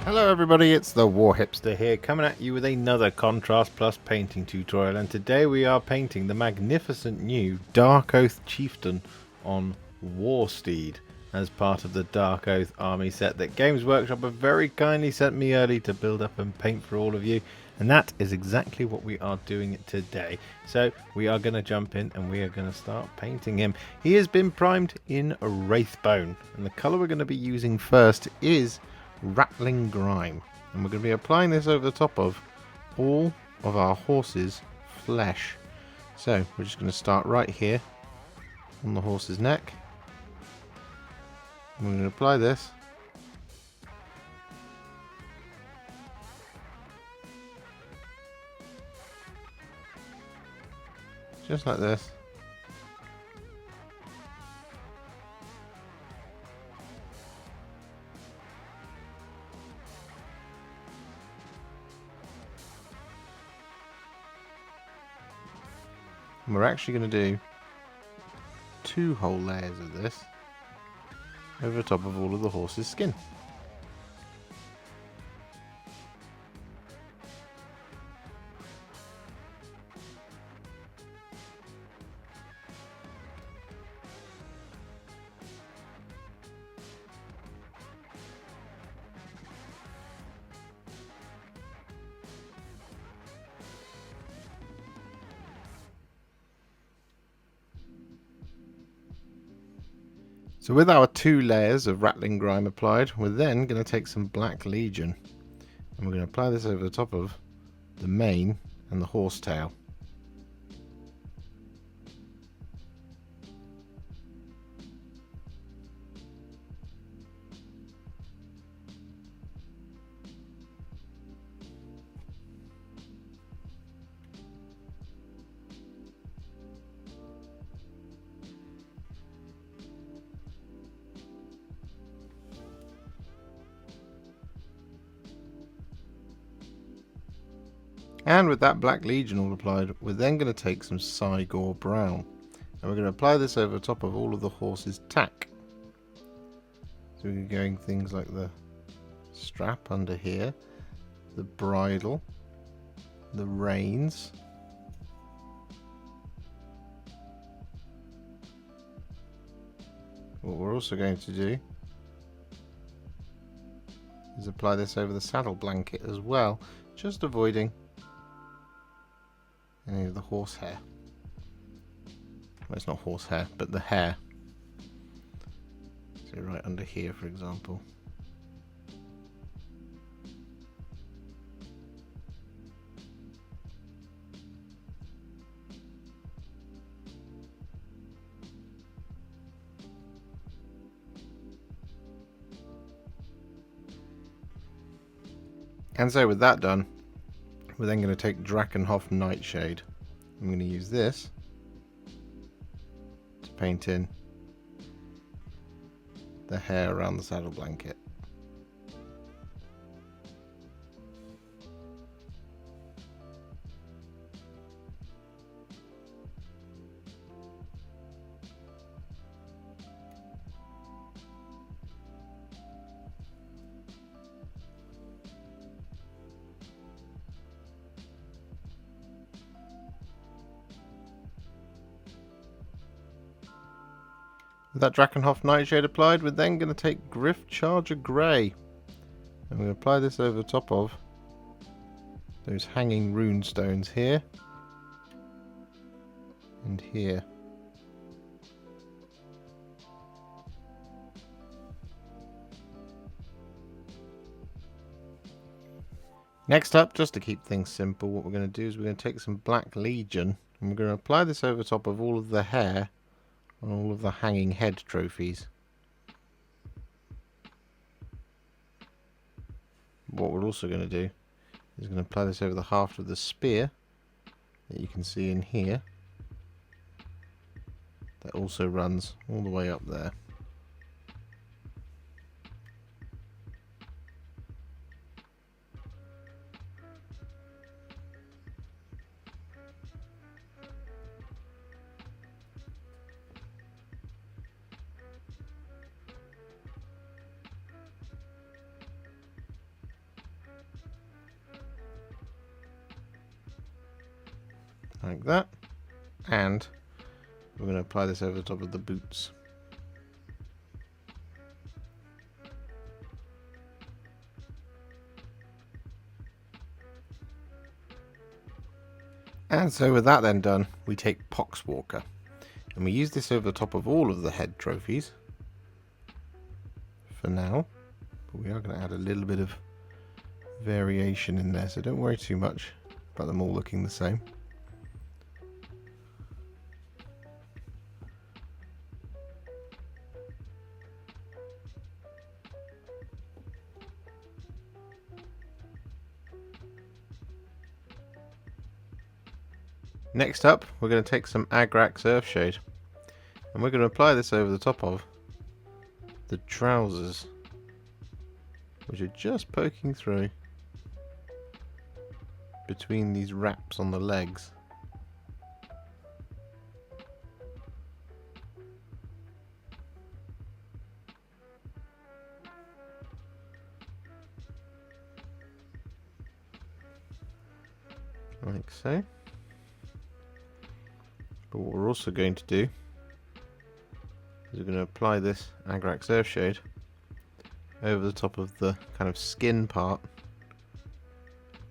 Hello everybody, it's the Warhipster here, coming at you with another Contrast Plus painting tutorial, and today we are painting the magnificent new Darkoath Chieftain on Warsteed as part of the Darkoath Army Set that Games Workshop have very kindly sent me early to build up and paint for all of you, and that is exactly what we are doing today. So we are going to jump in and we are going to start painting him. He has been primed in Wraithbone, and the colour we're going to be using first is Ratling Grime, and we're going to be applying this over the top of all of our horse's flesh. So we're just going to start right here on the horse's neck, and we're going to apply this just like this. And we're actually going to do 2 whole layers of this over the top of all of the horse's skin. So with our 2 layers of Ratling Grime applied, we're then going to take some Black Legion, and we're going to apply this over the top of the mane and the horsetail. And with that Black Legion all applied, we're then going to take some Cygor Brown, and we're going to apply this over the top of all of the horse's tack. So we're going things like the strap under here, the bridle, the reins, what we're also going to do is apply this over the saddle blanket as well, just avoiding any of the horsehair. Well, it's not horsehair, but the hair. So right under here, for example. And so with that done, we're then going to take Drakenhof Nightshade. I'm going to use this to paint in the hair around the saddle blanket. With that Drakenhof Nightshade applied, we're then going to take Gryph-Charger Grey, and we apply this over the top of those hanging rune stones here and here. Next up, just to keep things simple, what we're going to do is we're going to take some Black Legion and we're going to apply this over top of all of the hair on all of the hanging head trophies. What we're also going to do is going to apply this over the haft of the spear that you can see in here. That also runs all the way up there. Like that, and we're going to apply this over the top of the boots. And so with that then done, we take Poxwalker and we use this over the top of all of the head trophies for now, but we are going to add a little bit of variation in there, so don't worry too much about them all looking the same. Next up, we're going to take some Agrax Earthshade and we're going to apply this over the top of the trousers, which are just poking through between these wraps on the legs. Like so. But what we're also going to do is we're going to apply this Agrax Earthshade over the top of the kind of skin part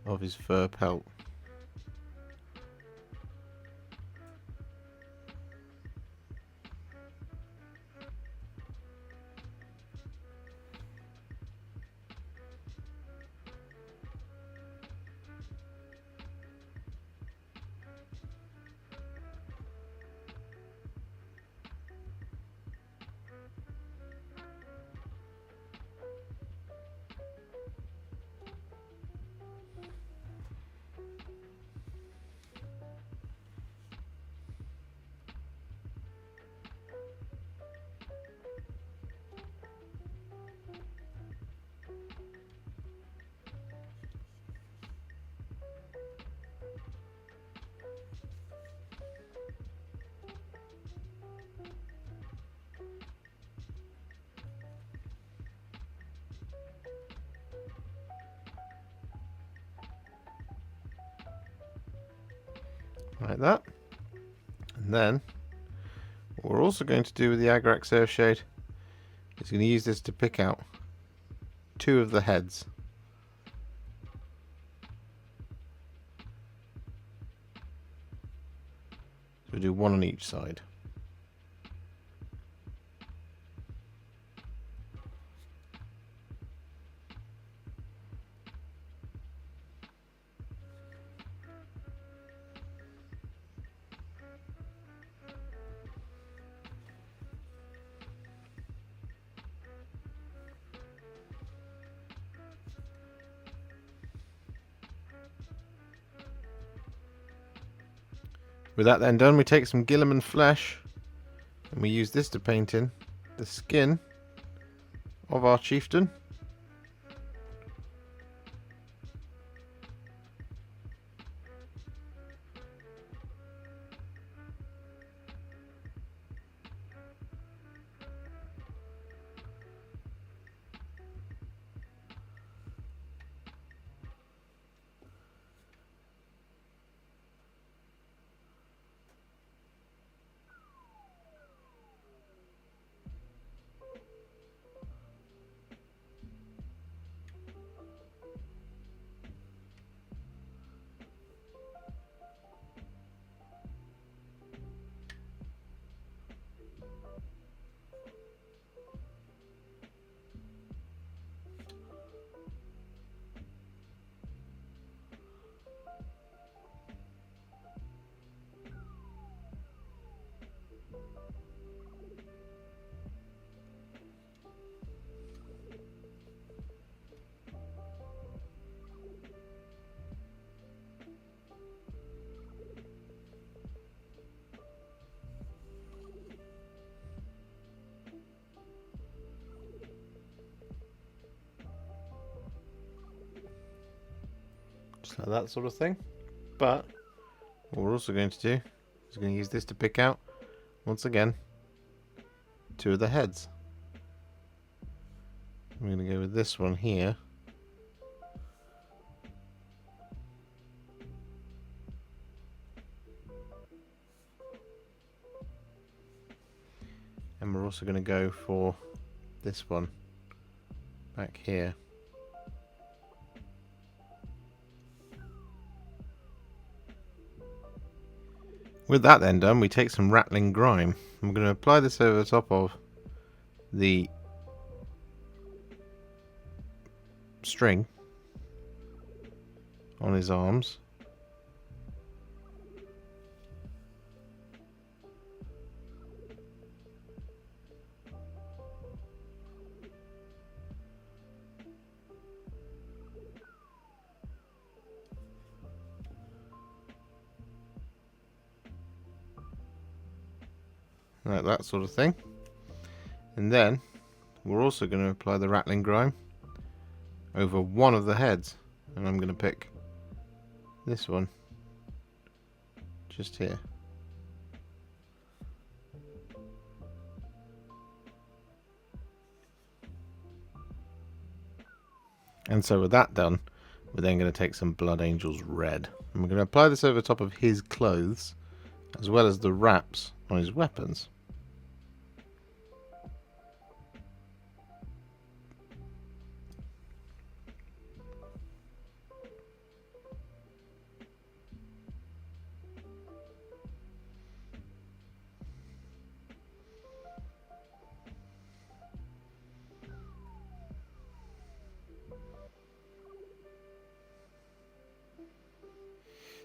of his fur pelt. Like that. And then what we're also going to do with the Agrax Earthshade is going to use this to pick out two of the heads. So we'll do one on each side. With that then done, we take some Guilliman Flesh and we use this to paint in the skin of our chieftain. Just like that sort of thing. But what we're also going to do is going to use this to pick out, once again, 2 of the heads. I'm going to go with this one here. And we're also going to go for this one back here. With that then done, we take some Ratling Grime. I'm going to apply this over the top of the string on his arms. Like that sort of thing. And then we're also going to apply the Ratling Grime over one of the heads, and I'm going to pick this one just here. And so with that done, we're then going to take some Blood Angel's Red, and we're going to apply this over top of his clothes as well as the wraps on his weapons.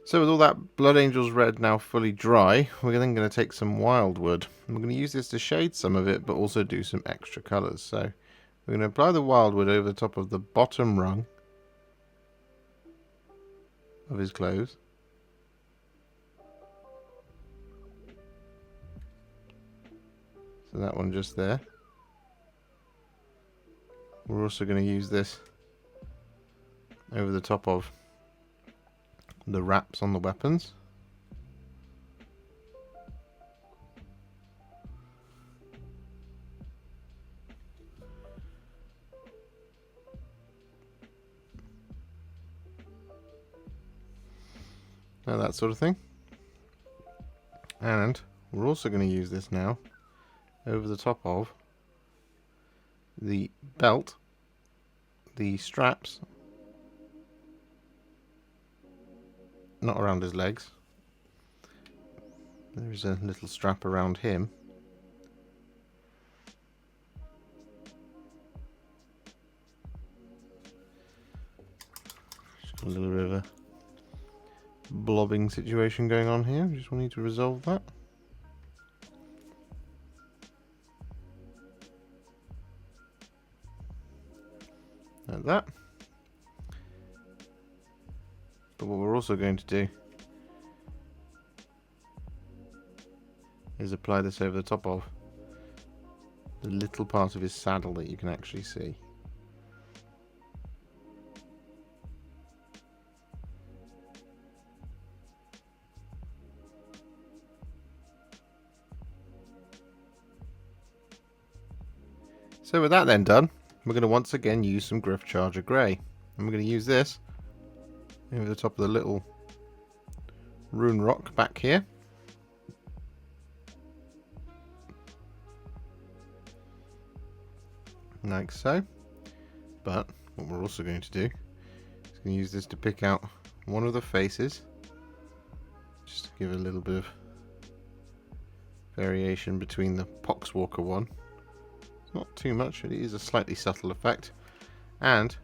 So with all that Blood Angel's Red now fully dry, we're then going to take some Wyldwood. We're going to use this to shade some of it, but also do some extra colours. So we're going to apply the Wyldwood over the top of the bottom rung of his clothes. So that one just there. We're also going to use this over the top of the wraps on the weapons. Now that sort of thing. And we're also going to use this now over the top of the belt, the straps, not around his legs. There's a little strap around him. Just got a little bit of a blobbing situation going on here. Just need to resolve that. Like that. But what we're also going to do is apply this over the top of the little part of his saddle that you can actually see. So with that then done, we're going to once again use some Gryph-Charger Grey. And we're going to use this over the top of the little rune rock back here. Like so. But what we're also going to do is going to use this to pick out one of the faces, just to give a little bit of variation between the Poxwalker one. Not too much, it is a slightly subtle effect. And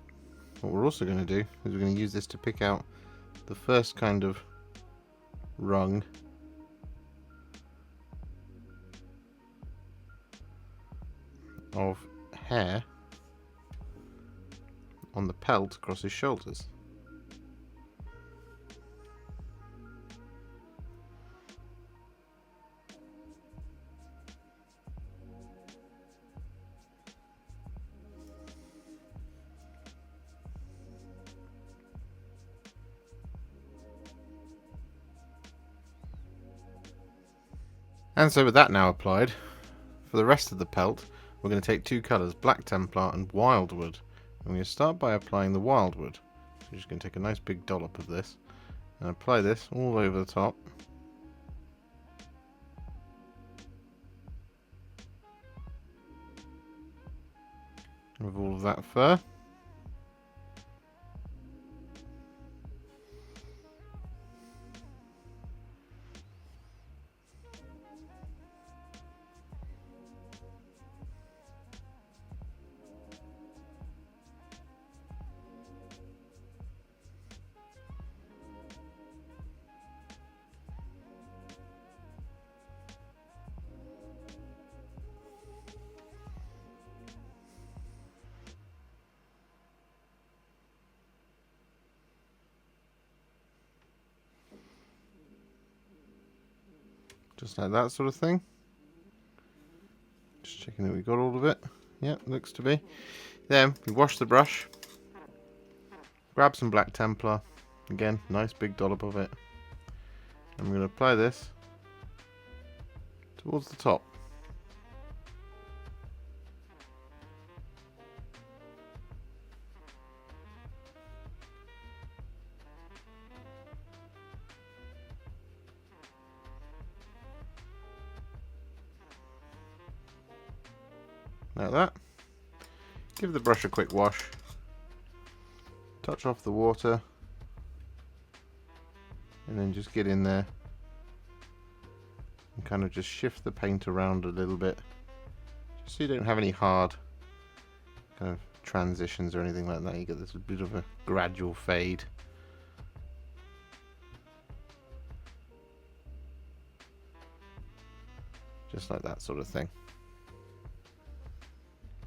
what we're also going to do is we're going to use this to pick out the first kind of rung of hair on the pelt across his shoulders. And so with that now applied, for the rest of the pelt, we're going to take two colours, Black Templar and Wyldwood. And we're going to start by applying the Wyldwood. So we're just going to take a nice big dollop of this and apply this all over the top. With all of that fur. Just like that sort of thing. Just checking that we got all of it. Yeah, looks to be. Then we wash the brush. Grab some Black Templar. Again, nice big dollop of it. And we're going to apply this towards the top. Like that. Give the brush a quick wash. Touch off the water. And then just get in there. And kind of just shift the paint around a little bit. Just so you don't have any hard kind of transitions or anything like that. You get this bit of a gradual fade. Just like that sort of thing.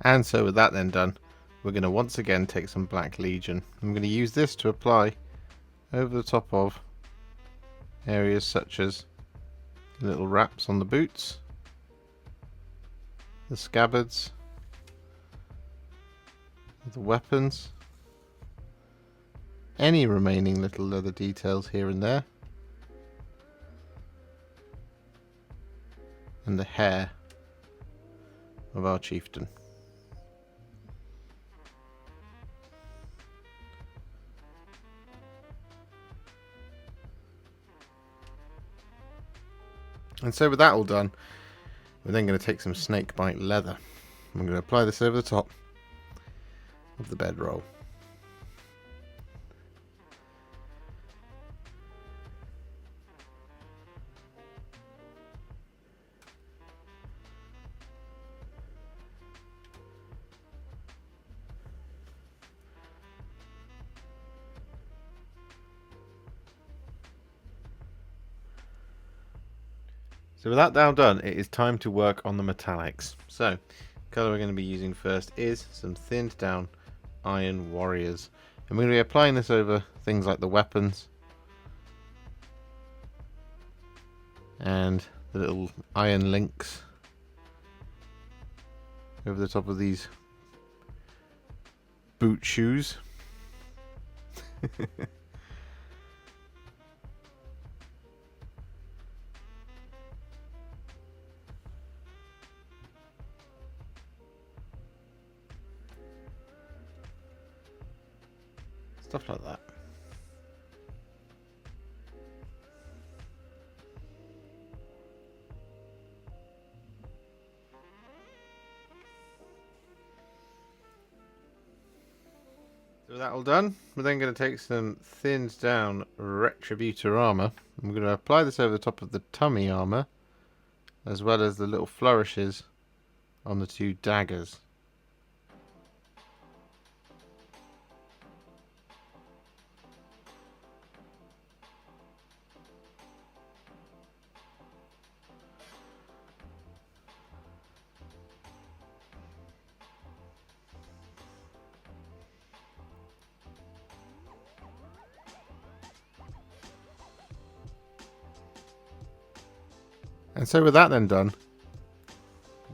And so with that then done, we're going to once again take some Black Legion. I'm going to use this to apply over the top of areas such as little wraps on the boots, the scabbards, the weapons, any remaining little leather details here and there, and the hair of our chieftain. And so with that all done, we're then going to take some Snakebite Leather. I'm going to apply this over the top of the bedroll. So with that now done, it is time to work on the metallics. So, the colour we're going to be using first is some thinned down Iron Warriors. And we're going to be applying this over things like the weapons and the little iron links over the top of these boot shoes. Stuff like that. So with that all done, we're then going to take some thinned down Retributor Armour. And we're going to apply this over the top of the tummy armour, as well as the little flourishes on the two daggers. And so with that then done,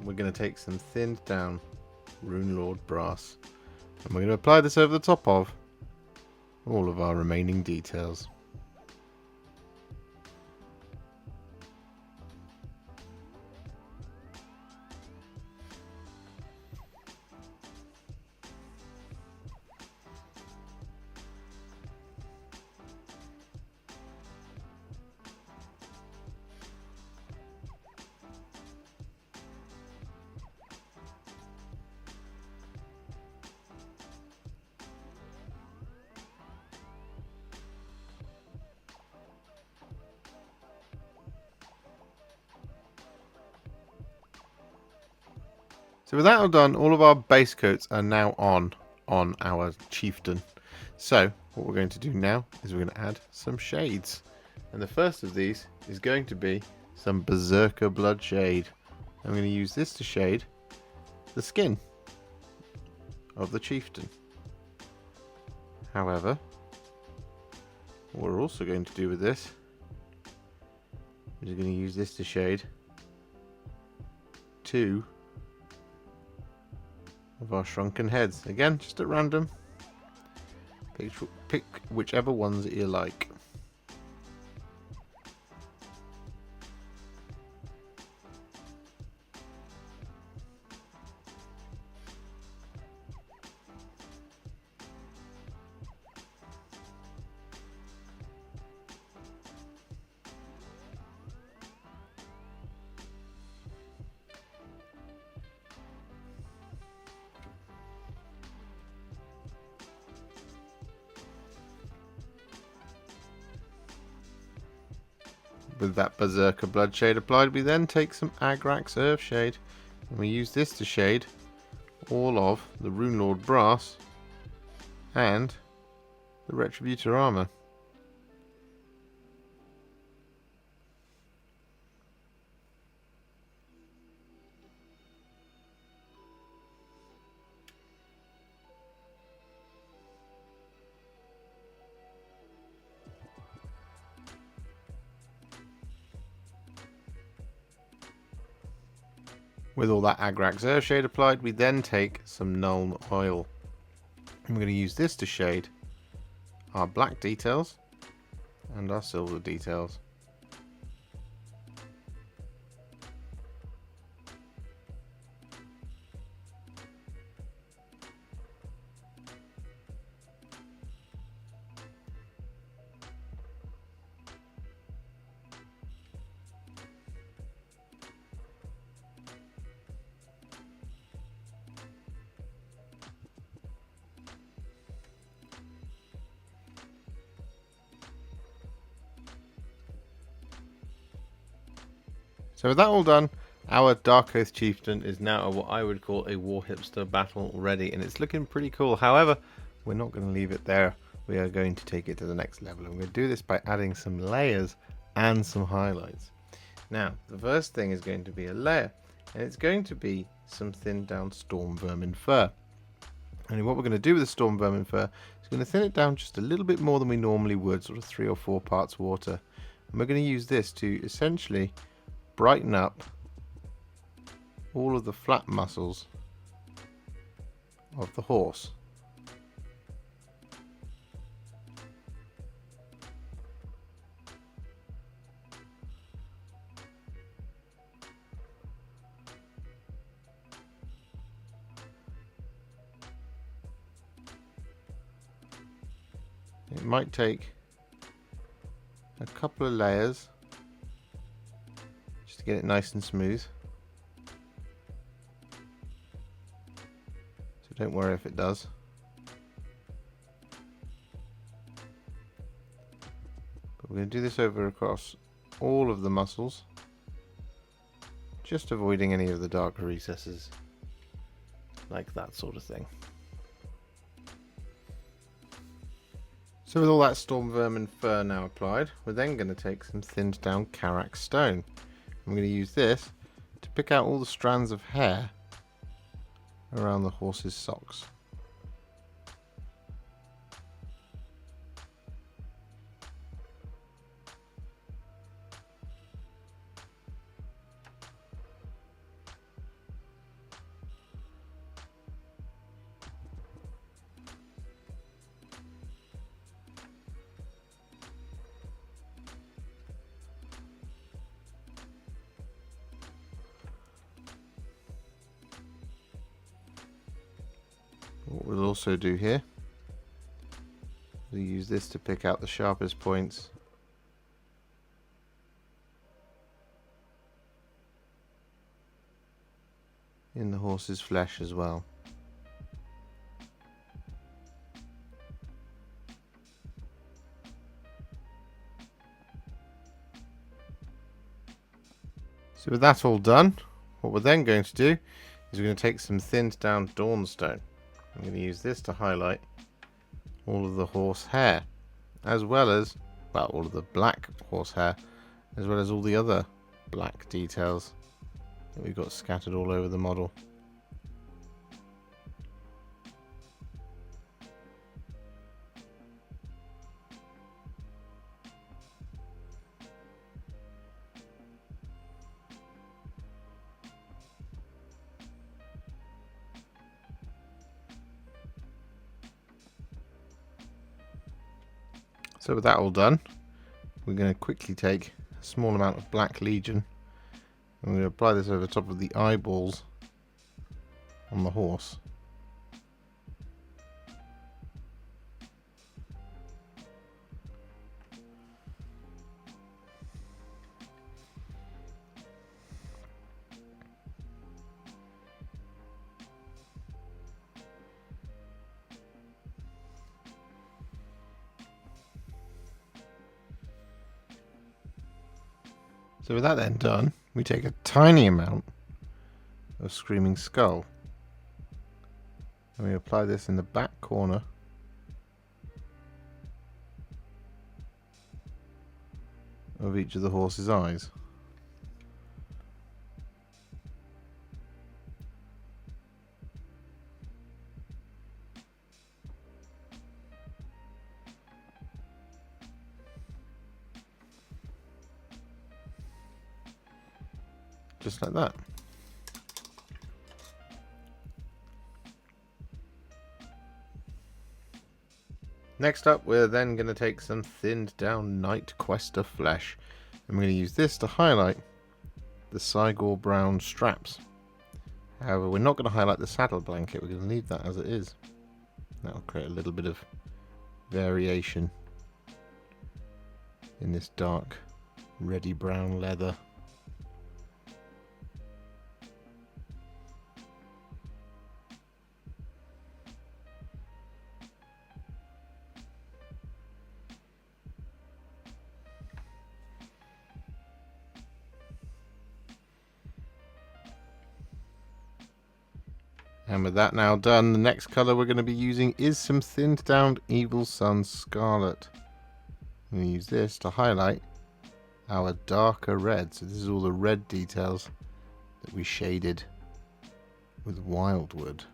we're going to take some thinned down Runelord Brass. And we're going to apply this over the top of all of our remaining details. So with that all done, all of our base coats are now on our chieftain. So what we're going to do now is we're going to add some shades. And the first of these is going to be some Berserker Bloodshade. I'm going to use this to shade the skin of the chieftain. However, what we're also going to do with this is we're going to use this to shade two of our shrunken heads. Again, just at random. Pick whichever ones that you like. With that Berserker Bloodshade applied, we then take some Agrax Earthshade and we use this to shade all of the Runelord Brass and the Retributor Armour. With all that Agrax Earthshade applied, we then take some Nuln Oil. And we're going to use this to shade our black details and our silver details. So with that all done, our Darkoath Chieftain is now what I would call a Warhipster battle ready, and it's looking pretty cool. However, we're not going to leave it there. We are going to take it to the next level, and we're going to do this by adding some layers and some highlights. Now, the first thing is going to be a layer, and it's going to be some thinned down Stormvermin Fur. And what we're going to do with the Stormvermin Fur is going to thin it down just a little bit more than we normally would, sort of 3 or 4 parts water. And we're going to use this to essentially brighten up all of the flat muscles of the horse. It might take a couple of layers just to get it nice and smooth. So don't worry if it does. But we're going to do this over across all of the muscles, just avoiding any of the dark recesses, like that sort of thing. So with all that Stormvermin Fur now applied, we're then going to take some thinned down Karak Stone. I'm going to use this to pick out all the strands of hair around the horse's socks. What we'll also do here, we'll use this to pick out the sharpest points in the horse's flesh as well. So with that all done, what we're then going to do is we're going to take some thinned down Dawnstone. I'm going to use this to highlight all of the horse hair, as well as, well, all of the black horse hair, as well as all the other black details that we've got scattered all over the model. So with that all done, we're going to quickly take a small amount of Black Legion and we're going to apply this over the top of the eyeballs on the horse. So with that then done, we take a tiny amount of Screaming Skull and we apply this in the back corner of each of the horse's eyes. Just like that. Next up, we're then going to take some thinned down Knight-Questor Flesh, and we're going to use this to highlight the Cygor Brown straps. However, we're not going to highlight the saddle blanket, we're going to leave that as it is. That will create a little bit of variation in this dark reddy brown leather. And with that now done, the next colour we're going to be using is some thinned down Evil Sun Scarlet. I'm going to use this to highlight our darker red. So this is all the red details that we shaded with Wyldwood.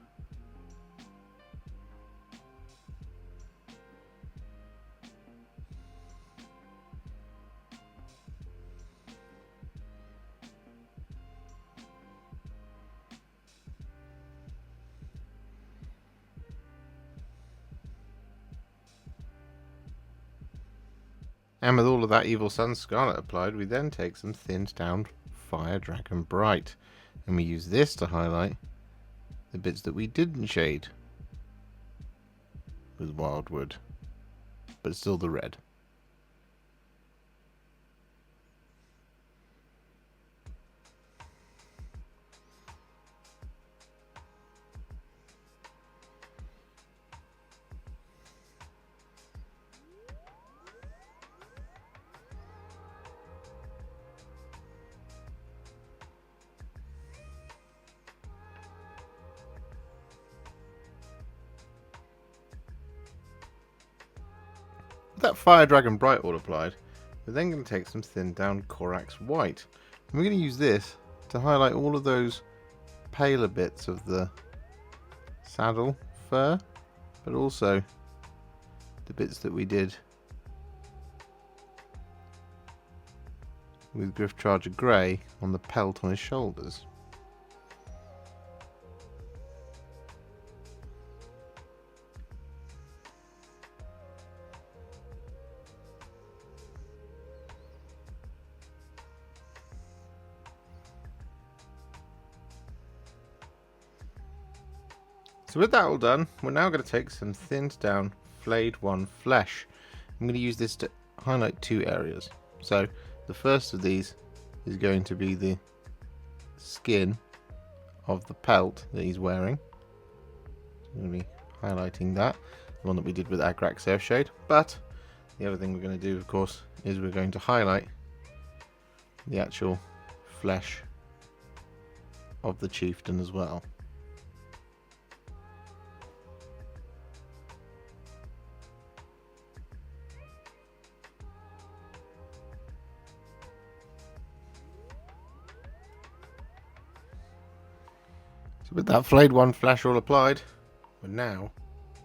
And with all of that Evil Sun Scarlet applied, we then take some thinned down Fire Dragon Bright. And we use this to highlight the bits that we didn't shade with Wyldwood, but still the red. That Fire Dragon Bright all applied, we're then going to take some thinned down Karak White. And we're going to use this to highlight all of those paler bits of the saddle fur, but also the bits that we did with Gryph-Charger Grey on the pelt on his shoulders. So with that all done, we're now going to take some thinned down Flayed One Flesh. I'm going to use this to highlight two areas. So the first of these is going to be the skin of the pelt that he's wearing. I'm going to be highlighting that, the one that we did with Agrax Earthshade. But the other thing we're going to do, of course, is we're going to highlight the actual flesh of the Chieftain as well. So with that flayed one flash all applied, we're now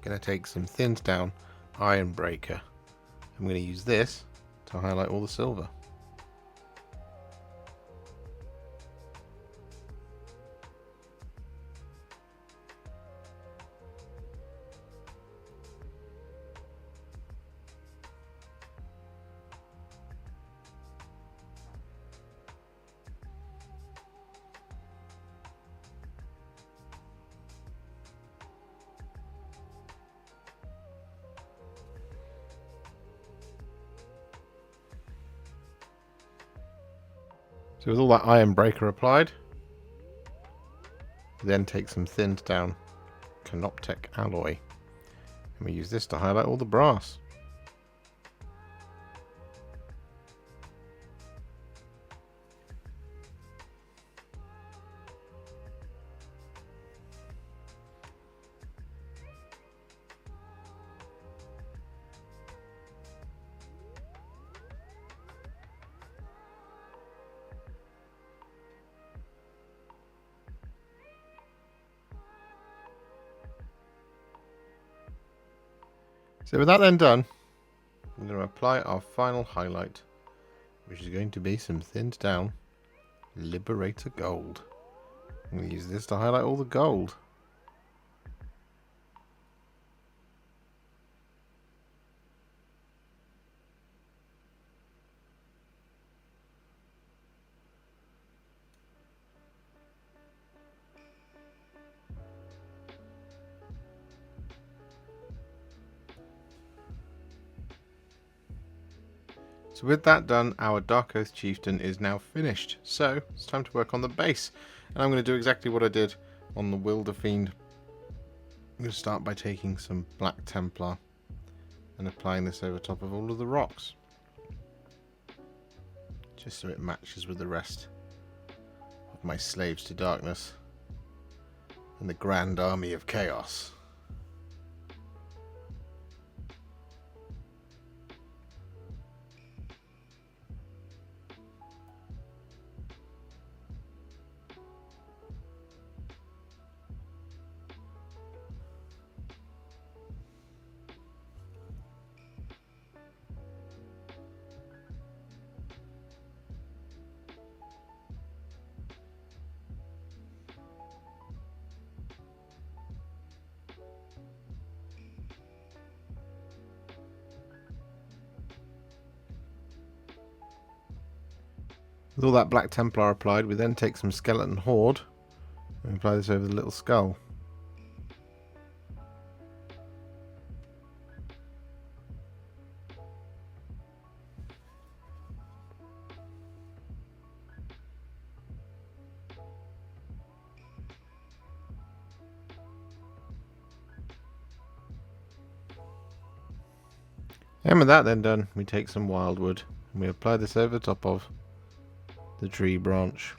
going to take some thinned down Iron Breaker. I'm going to use this to highlight all the silver. So with all that Iron Breaker applied, we then take some thinned down Canoptek Alloy, and we use this to highlight all the brass. So with that then done, I'm going to apply our final highlight, which is going to be some thinned down Liberator Gold. I'm going to use this to highlight all the gold. So with that done, our Darkoath Chieftain is now finished. So it's time to work on the base. And I'm going to do exactly what I did on the Wilderfiend. I'm going to start by taking some Black Templar and applying this over top of all of the rocks. Just so it matches with the rest of my Slaves to Darkness and the Grand Army of Chaos. With all that Black Templar applied, we then take some Skeleton Horde and apply this over the little skull. And with that then done, we take some Wyldwood and we apply this over the top of the tree branch.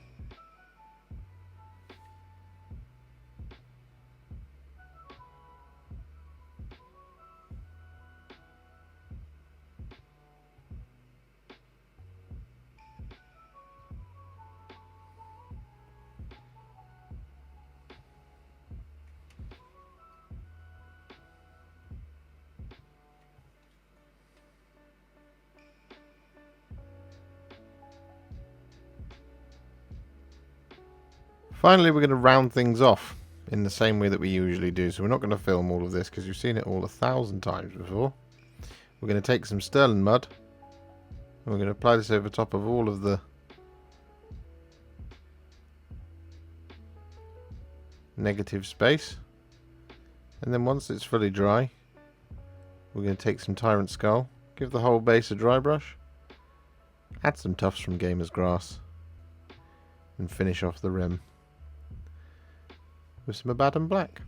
Finally, we're going to round things off in the same way that we usually do. So we're not going to film all of this because you've seen it all 1,000 times before. We're going to take some Sterling Mud and we're going to apply this over top of all of the negative space. And then once it's fully dry, we're going to take some Tyrant Skull, give the whole base a dry brush, add some tufts from Gamer's Grass, and finish off the rim with some Abaddon Black.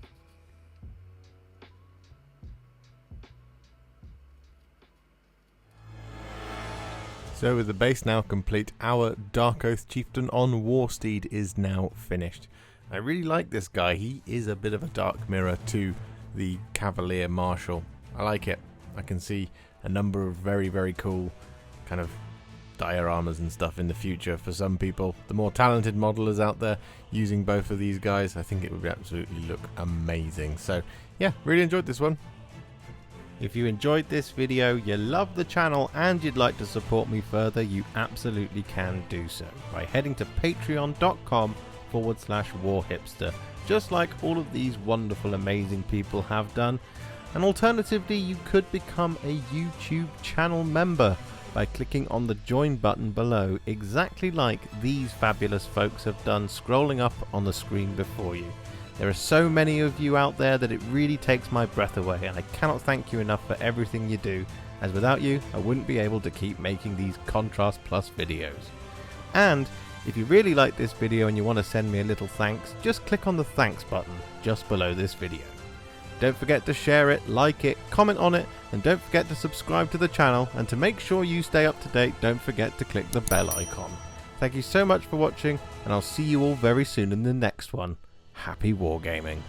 So with the base now complete, our Darkoath Chieftain on Warsteed is now finished. I really like this guy. He is a bit of a dark mirror to the Cavalier Marshall. I like it. I can see a number of very, very cool kind of dioramas and stuff in the future for some people. The more talented modelers out there using both of these guys, I think it would absolutely look amazing. So yeah, really enjoyed this one. If you enjoyed this video, you love the channel and you'd like to support me further, you absolutely can do so by heading to patreon.com/warhipster, just like all of these wonderful amazing people have done. And alternatively, you could become a YouTube channel member by clicking on the join button below, exactly like these fabulous folks have done scrolling up on the screen before you. There are so many of you out there that it really takes my breath away, and I cannot thank you enough for everything you do, as without you I wouldn't be able to keep making these Contrast Plus videos. And if you really like this video and you want to send me a little thanks, just click on the thanks button just below this video. Don't forget to share it, like it, comment on it, and don't forget to subscribe to the channel, and to make sure you stay up to date, don't forget to click the bell icon. Thank you so much for watching, and I'll see you all very soon in the next one. Happy wargaming.